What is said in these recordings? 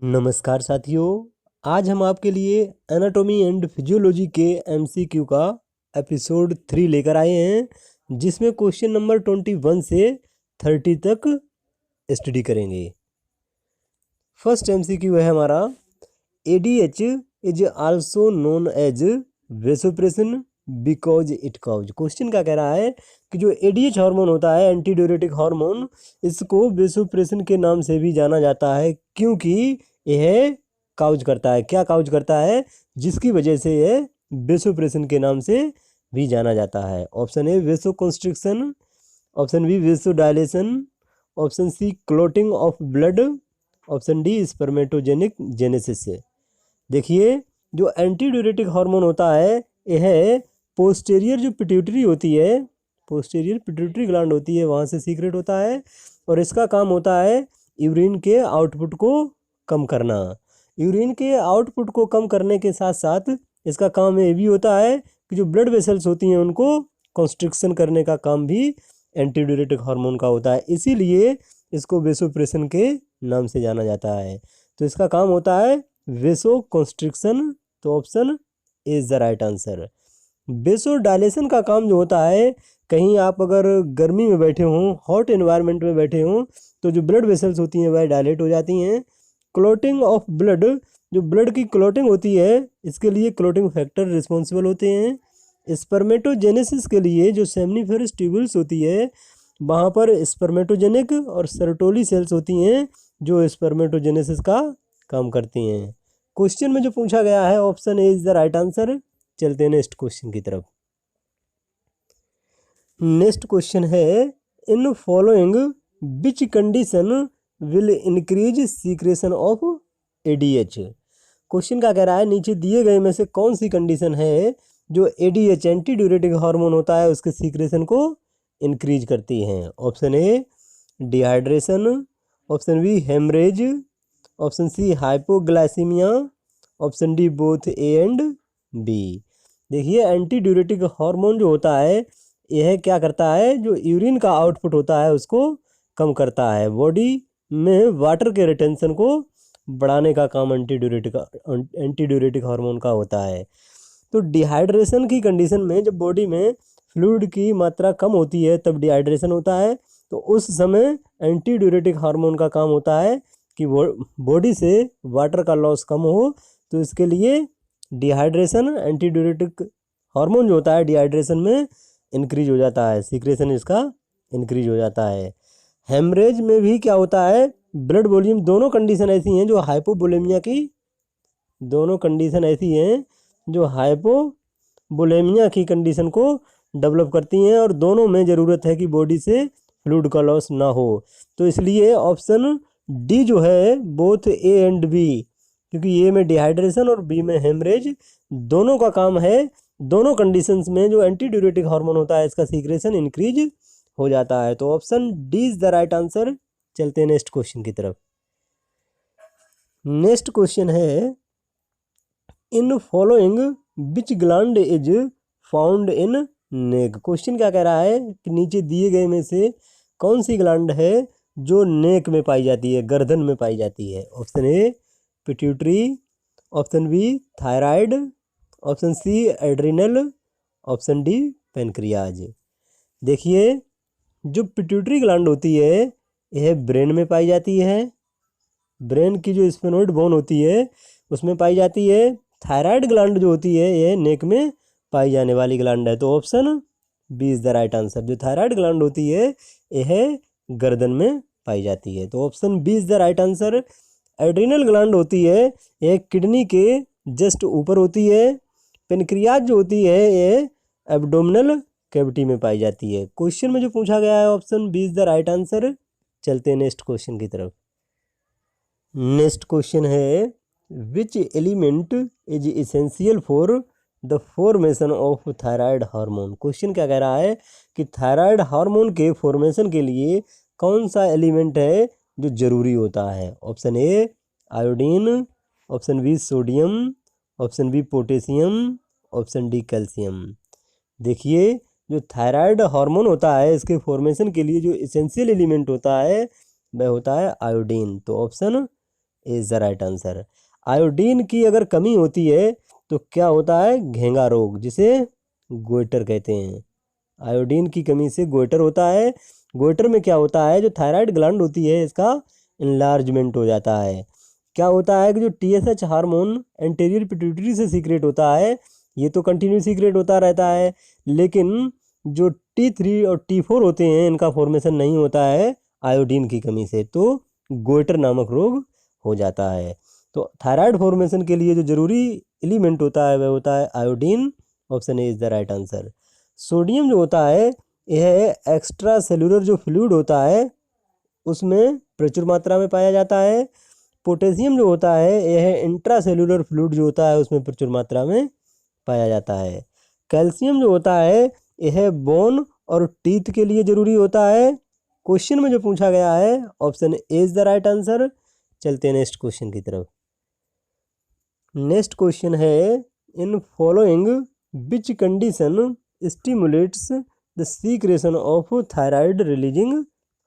नमस्कार साथियों। आज हम आपके लिए एनाटॉमी एंड फिजियोलॉजी के एमसीक्यू का एपिसोड 3 लेकर आए हैं, जिसमें क्वेश्चन नंबर 21 से 30 तक स्टडी करेंगे। फर्स्ट एमसीक्यू है हमारा, ADH is also known as vasopressin because it cause. Question क्या कह रहा है कि जो एडीएच हार्मोन होता है, एंटी ड्यूरेटिक हार्मोन, इसको वेसोप्रेसिन के नाम से भी जाना जाता है क्योंकि यह काउज करता है। क्या काउज करता है? जिसकी वजह से यह वेसोप्रेसिन के नाम से भी जाना जाता है। Option A vasoconstriction, option B vasodilation, option C clotting of blood, option D spermatogenic genesis. देखिए, जो एंटी ड्यूरेटिक हार्मोन होता है, यह पोस्टीरियर जो पिट्यूटरी होती है, पोस्टीरियर पिट्यूटरी ग्लैंड होती है, वहाँ से सीक्रेट होता है और इसका काम होता है यूरिन के आउटपुट को कम करना। यूरिन के आउटपुट को कम करने के साथ साथ इसका काम ये भी होता है कि जो ब्लड वेसल्स होती हैं उनको कंस्ट्रिक्शन करने का काम भी एंटी ड्यूरेटिक हार्मोन का होता है। इसीलिए इसको वेसोप्रेसिन के नाम से जाना जाता है। तो इसका काम होता है वेसो कंस्ट्रिक्शन। तो option A is the right answer. वेसो dilation का काम जो होता है, कहीं आप अगर गर्मी में बैठे हों, हॉट एनवायरनमेंट में बैठे हों, तो जो ब्लड वेसल्स होती हैं वह डायलेट हो जाती हैं। क्लोटिंग ऑफ ब्लड, जो ब्लड की क्लोटिंग होती है, इसके लिए क्लोटिंग फैक्टर रिस्पॉन्सिबल होते हैं। स्पर्मेटोजेनेसिस के लिए जो सेमनीफेरस ट्यूबुल्स होती है, वहाँ पर स्पर्मेटोजेनिक और सर्टोली सेल्स होती हैं जो स्पर्मेटोजेनेसिस का काम करती हैं। क्वेश्चन में जो पूछा गया है, option A is the right answer. चलते हैं नेक्स्ट क्वेश्चन की तरफ। नेक्स्ट क्वेश्चन है, in following which condition will increase secretion of ADH. Question क्या कह रहा है, नीचे दिए गए में से कौन सी कंडीशन है जो एडीएच एंटी ड्यूरेटिक हार्मोन होता है उसके सीक्रेशन को इंक्रीज करती हैं। Option A dehydration, option B haemorrhage, option C hypoglycaemia, option D both A and B. देखिए, एंटी ड्यूरेटिक हार्मोन जो होता है, यह क्या करता है, जो यूरिन का आउटपुट होता है उसको कम करता है। बॉडी में वाटर के रिटेंशन को बढ़ाने का काम एंटी ड्यूरेटिक हार्मोन का होता है। तो डिहाइड्रेशन की कंडीशन में जब बॉडी में फ्लूइड की मात्रा कम होती है तब डिहाइड्रेशन होता है। तो उस समय एंटी ड्यूरेटिक हार्मोन का काम होता है कि बॉडी से वाटर का लॉस कम हो। तो इसके लिए डिहाइड्रेशन, एंटी ड्यूरेटिक हार्मोन जो होता है डिहाइड्रेशन में इंक्रीज हो जाता है, सीक्रेशन इसका इंक्रीज हो जाता है। हेमरेज में भी क्या होता है, ब्लड वॉल्यूम, दोनों कंडीशन ऐसी हैं जो हाइपोवोलेमिया की, दोनों कंडीशन ऐसी हैं जो हाइपोवोलेमिया की कंडीशन को डेवलप करती हैं और दोनों में ज़रूरत है कि बॉडी से फ्लूइड का लॉस ना हो। तो इसलिए ऑप्शन डी जो है, बोथ ए एंड बी, क्योंकि ए में डिहाइड्रेशन और बी में हेमरेज, दोनों का काम है, दोनों कंडीशंस में जो एंटी ड्यूरेटिक हार्मोन होता है इसका सीक्रेशन इंक्रीज हो जाता है। तो option D is the right answer. चलते हैं नेक्स्ट क्वेश्चन की तरफ। नेक्स्ट क्वेश्चन है, in following which gland is found in neck. Question क्या कह रहा है कि नीचे दिए गए में से कौन सी ग्लैंड है जो नेक में पाई जाती है, गर्दन में पाई जाती है। Option A pituitary, option B thyroid, option C adrenal, option D pancreas. देखिए, जो पिट्यूटरी ग्लैंड होती है यह ब्रेन में पाई जाती है, ब्रेन की जो स्फेनोइड बोन होती है उसमें पाई जाती है। थायराइड ग्लैंड जो होती है यह नेक में पाई जाने वाली ग्लैंड है। तो option B is the right answer. जो थायराइड ग्लैंड होती है यह गर्दन में पाई जाती है। तो option B is the right answer. Adrenal gland होती है यह किडनी के जस्ट ऊपर होती है। पेनक्रियाज जो होती है यह एब्डोमिनल कैविटी में पाई जाती है। क्वेश्चन में जो पूछा गया है, option B is the right answer. चलते हैं नेक्स्ट क्वेश्चन की तरफ। नेक्स्ट क्वेश्चन है, which element is essential for the formation of thyroid hormone. Question क्या कह रहा है कि थायराइड हार्मोन के फॉर्मेशन के लिए कौन सा एलिमेंट है जो जरूरी होता है। Option A iodine, option B sodium, option B potassium, option D calcium. देखिए, जो थायराइड हार्मोन होता है इसके फॉर्मेशन के लिए जो इसेंशियल एलिमेंट होता है वह होता है आयोडीन। तो option is the right answer. Iodine की अगर कमी होती है तो क्या होता है, घेंगा रोग, जिसे गोइटर कहते हैं। आयोडीन की कमी से गोइटर होता है। गोइटर में क्या होता है, जो थायराइड ग्लैंड होती है इसका इनलार्जमेंट हो जाता है। क्या होता है कि जो TSH हार्मोन एंटीरियर पिट्यूटरी से सीक्रेट होता है, ये तो कंटिन्यू सीक्रेट होता रहता है, लेकिन जो T3 और T4 होते हैं इनका फॉर्मेशन नहीं होता है आयोडीन की कमी से, तो गोइटर नामक रोग हो जाता है। तो थायराइड फॉर्मेशन के लिए जो जरूरी एलिमेंट होता है वह होता है iodine. Option A is the right answer. Sodium जो होता है यह एक्स्ट्रा सेलुलर जो फ्लूइड होता है उसमें प्रचुर मात्रा में पाया जाता है। पोटेशियम जो होता है यह इंट्रा सेलुलर फ्लूइड जो होता है उसमें प्रचुर मात्रा में पाया जाता है। कैल्शियम जो होता है यह बोन और टीथ के लिए जरूरी होता है। क्वेश्चन में जो पूछा गया है option A is the right answer. चलते हैं नेक्स्ट क्वेश्चन की तरफ। नेक्स्ट क्वेश्चन है, in following which condition stimulates the secretion of thyroid releasing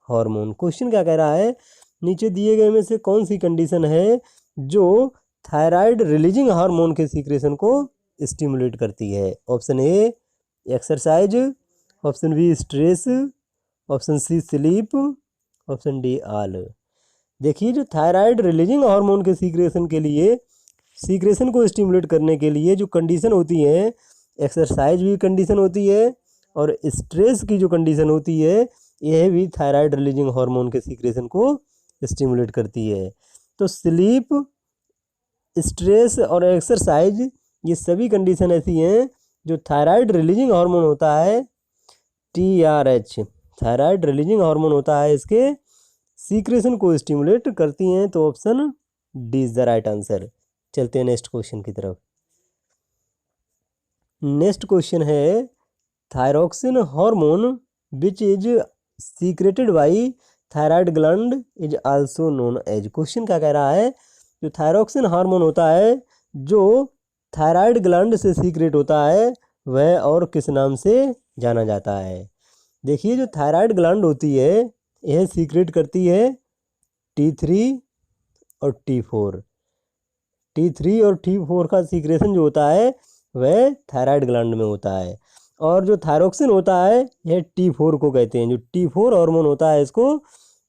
hormone. Question क्या कह रहा है, नीचे दिए गए में से कौन सी कंडीशन है जो थायराइड रिलीजिंग हार्मोन के सीक्रेशन को स्टिमुलेट करती है। Option A exercise, option B stress, option C sleep, option D all. देखिए जो थायराइड रिलीजिंग हार्मोन के सीक्रेशन के लिए, सीक्रेशन को स्टिमुलेट करने के लिए जो कंडीशन होती है, एक्सरसाइज भी कंडीशन होती है और स्ट्रेस की जो कंडीशन होती है यह भी थायराइड रिलीजिंग हार्मोन के सीक्रेशन को स्टिमुलेट करती है। तो स्लीप, स्ट्रेस और एक्सरसाइज ये सभी कंडीशन ऐसी हैं जो थायराइड रिलीजिंग हार्मोन होता है TRH, थायराइड रिलीजिंग हार्मोन होता है, इसके सीक्रेशन को स्टिमुलेट करती हैं। तो option D is the right answer. चलते हैं नेक्स्ट क्वेश्चन की तरफ। नेक्स्ट क्वेश्चन है, thyroxine hormone which is secreted by thyroid gland is also known as. Question क्या कह रहा है, जो थायरोक्सिन हार्मोन होता है जो थायराइड ग्लैंड से सीक्रेट होता है वह और किस नाम से जाना जाता है। देखिए जो थायराइड ग्लैंड होती है यह सीक्रेट करती है T3 और T4। T3 और T4 का सीक्रेशन जो होता है वह थायराइड ग्लैंड में होता है। और जो थायरोक्सिन होता है यह T4 को कहते हैं। जो T4 हार्मोन होता है इसको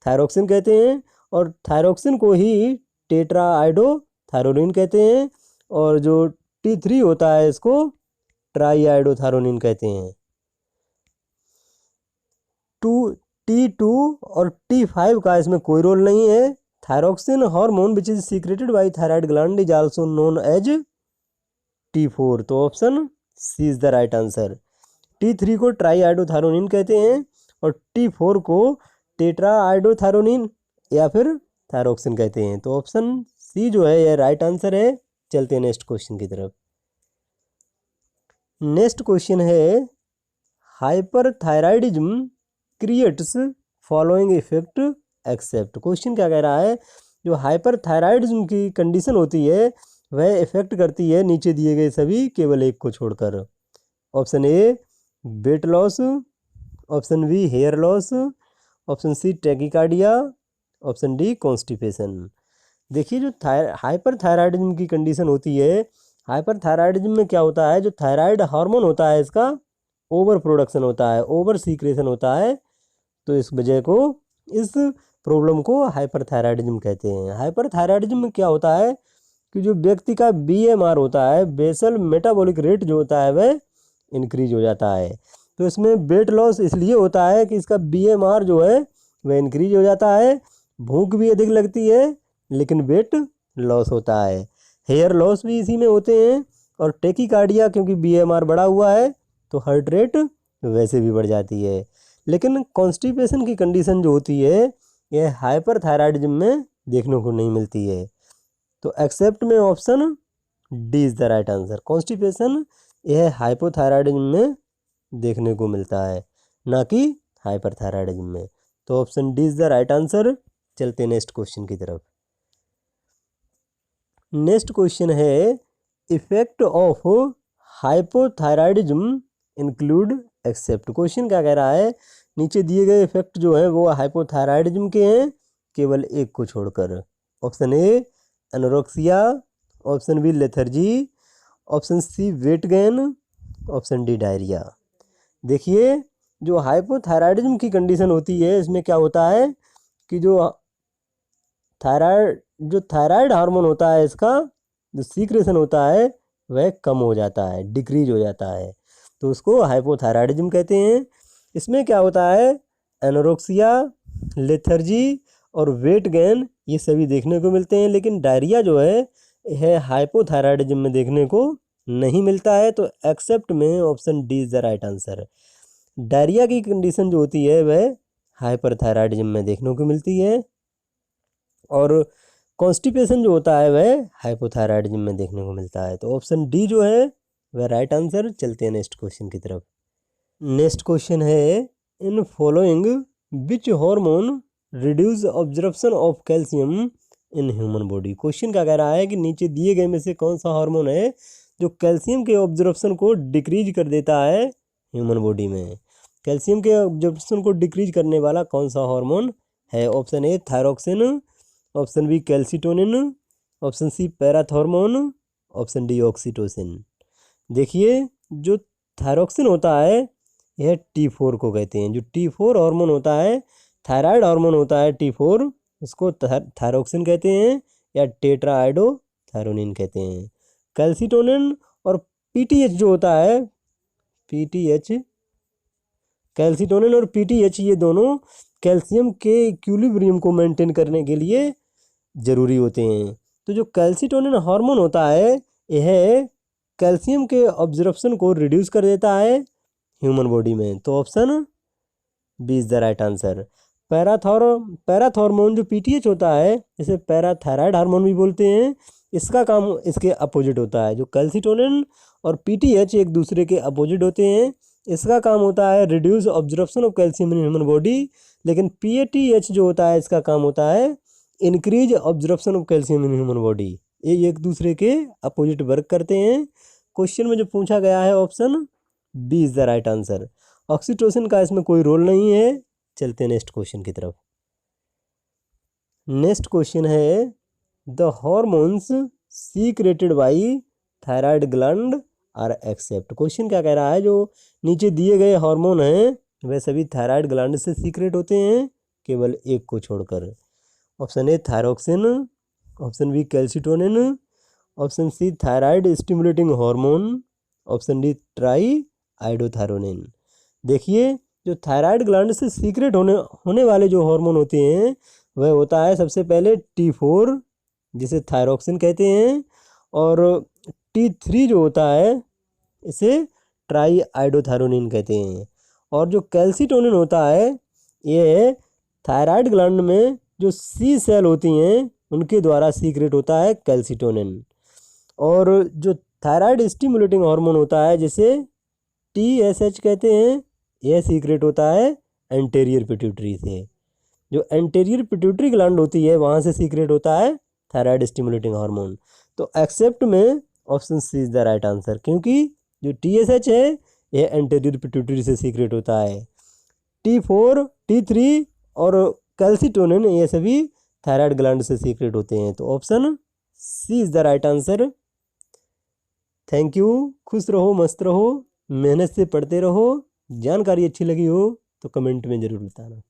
थायरोक्सिन कहते हैं और थायरोक्सिन को ही टेट्राआइडोथायरोनिन कहते हैं और जो T3 होता है इसको ट्राईआइडोथायरोनिन कहते हैं। T2 और T5 का इसमें कोई रोल नहीं है। Thyroxine hormone which is secreted by thyroid gland is also known as T4। तो option C is the right answer. T3 को ट्राईआइडोथायरोनिन कहते हैं और T4 को टेट्राआइडोथायरोनिन या फिर थायरोक्सिन कहते हैं। तो ऑप्शन सी जो है यह राइट आंसर है। चलते हैं नेक्स्ट क्वेश्चन की तरफ। नेक्स्ट क्वेश्चन है, hyperthyroidism creates following effect except. Question क्या कह रहा है, जो हाइपरथायराइडिज्म की कंडीशन होती है वह इफेक्ट करती है नीचे दिए गए सभी केवल एक को छोड़कर। Option A weight loss, option B hair loss, option C tachycardia, option D constipation. देखिए जो हाइपरथायराइडिज्म की कंडीशन होती है, हाइपरथायराइडिज्म में क्या होता है, जो थायराइड हार्मोन होता है इसका ओवर प्रोडक्शन होता है, ओवर सीक्रेशन होता है। तो इस वजह को, इस प्रॉब्लम को हाइपरथायराइडिज्म कहते हैं। हाइपरथायराइडिज्म में क्या होता है कि जो व्यक्ति का BMR होता है, बेसल मेटाबॉलिक रेट जो होता है वह इंक्रीज हो जाता है। तो इसमें वेट लॉस इसलिए होता है कि इसका BMR जो है वह इंक्रीज हो जाता है, भूख भी अधिक लगती है लेकिन वेट लॉस होता है। हेयर लॉस भी इसी में होते हैं और टैकीकार्डिया क्योंकि BMR बढ़ा हुआ है तो हार्ट रेट वैसे भी बढ़ जाती है। लेकिन कॉन्स्टिपेशन की कंडीशन जो होती है यह हाइपरथायराइडिज्म में देखने को नहीं मिलती है। तो एक्सेप्ट में option D is the right answer. Constipation यह हाइपोथायराइडिज्म में देखने को मिलता है, ना कि हाइपरथायराइडिज्म में। तो option D is the right answer. चलते नेक्स्ट क्वेश्चन की तरफ। नेक्स्ट क्वेश्चन है, effect of hypothyroidism include except. Question क्या कह रहा है, नीचे दिए गए इफेक्ट जो है वो हाइपोथायराइडिज्म के हैं केवल एक को छोड़कर। Option A anorexia, option B lethargy, option C weight gain, option D diarrhoea. देखिए जो हाइपोथायराइडिज्म की कंडीशन होती है इसमें क्या होता है कि जो थायराइड हार्मोन होता है इसका जो सीक्रेशन होता है वह कम हो जाता है, डिक्रीज हो जाता है, तो उसको हाइपोथायराइडिज्म कहते हैं। इसमें क्या होता है एनोरेक्सिया, लेथर्जी और वेट गेन ये सभी देखने को मिलते हैं, लेकिन डायरिया जो है हाइपोथायराइडिज्म में देखने को नहीं मिलता है। तो एक्सेप्ट में option D is the right answer. Diarrhoea की कंडीशन जो होती है वह हाइपरथायराइडिज्म में देखने को मिलती है और कॉन्स्टिपेशन जो होता है वह हाइपोथायराइडिज्म में देखने को मिलता है। तो ऑप्शन डी जो है वह राइट आंसर। चलते हैं नेक्स्ट क्वेश्चन की तरफ। नेक्स्ट क्वेश्चन है in following which hormone reduce absorption of calcium in human body. Question क्या कह रहा है कि नीचे दिए गए में से कौन सा हार्मोन है जो कैल्शियम के ऑब्जर्प्शन को डिक्रीज कर देता है ह्यूमन बॉडी में। कैल्शियम के ऑब्जर्प्शन को डिक्रीज करने वाला कौन सा हार्मोन है। Option A thyroxine, option B calcitonin, option C parathormone, option D oxytocin. देखिए जो थायरोक्सिन होता है यह T4 को कहते हैं। जो T4 हार्मोन होता है थायराइड हार्मोन होता है T4 उसको थायरोक्सिन कहते हैं या टेट्राआइडोथायरोनिन कहते हैं। कैल्सिटोनिन और PTH जो होता है PTH, कैल्सिटोनिन और PTH ये दोनों कैल्शियम के इक्विलिब्रियम को मेंटेन करने के लिए ज़रूरी होते हैं। तो जो कैल्सिटोनिन हार्मोन होता है यह कैल्शियम के ऑब्जर्प्शन को रिड्यूस कर देता है ह्यूमन बॉडी में। तो option B is the right answer. Parathormone जो PTH होता है इसे पैराथायराइड हार्मोन भी बोलते हैं, इसका काम इसके अपोजिट होता है। जो कैल्सिटोनिन और PTH एक दूसरे के अपोजिट होते हैं, इसका काम होता है reduce absorption of calcium in human body, लेकिन PATH जो होता है इसका काम होता है increase absorption of calcium in human body. ये एक दूसरे के अपोजिट वर्क करते हैं। क्वेश्चन में जो पूछा गया है option B is the right answer. Oxytocin का इसमें कोई रोल नहीं है। चलते हैं नेक्स्ट क्वेश्चन की तरफ। नेक्स्ट क्वेश्चन है the hormones secreted by thyroid gland are except. Question क्या कह रहा है जो नीचे दिए गए हार्मोन हैं वह सभी थायराइड ग्लैंड से सीक्रेट होते हैं केवल एक को छोड़कर। Option A thyroxine, option B calcitonin, option C thyroid stimulating hormone, option D triiodothyronine. देखिए जो थायराइड ग्लैंड से सीक्रेट होने वाले जो हार्मोन होते हैं वह होता है सबसे पहले T4 जिसे थायरोक्सिन कहते हैं, और T3 जो होता है इसे ट्राई आइडोथायरोनिन कहते हैं। और जो कैल्सिटोनिन होता है ये थायराइड ग्लैंड में जो C सेल होती हैं उनके द्वारा सीक्रेट होता है कैल्सिटोनिन। और जो थायराइड स्टिमुलेटिंग हार्मोन होता है जिसे TSH कहते हैं यह सीक्रेट होता है एंटेरियर पिट्यूटरी से। जो एंटेरियर पिट्यूटरी ग्लैंड होती है वहाँ से सीक्रेट होता है थायराइड स्टिमुलेटिंग हार्मोन। तो एक्सेप्ट में option C is the right answer, क्योंकि जो TSH है यह एंटेरियर पिट्यूटरी से सीक्रेट होता है। T4, T3 और कैल्सिटोनिन ये सभी थायराइड ग्लैंड से सीक्रेट होते हैं। तो option C is the right answer. Thank you. खुश रहो, मस्त रहो, मेहनत से पढ़ते रहो। जानकारी अच्छी लगी हो तो कमेंट में ज़रूर बताना।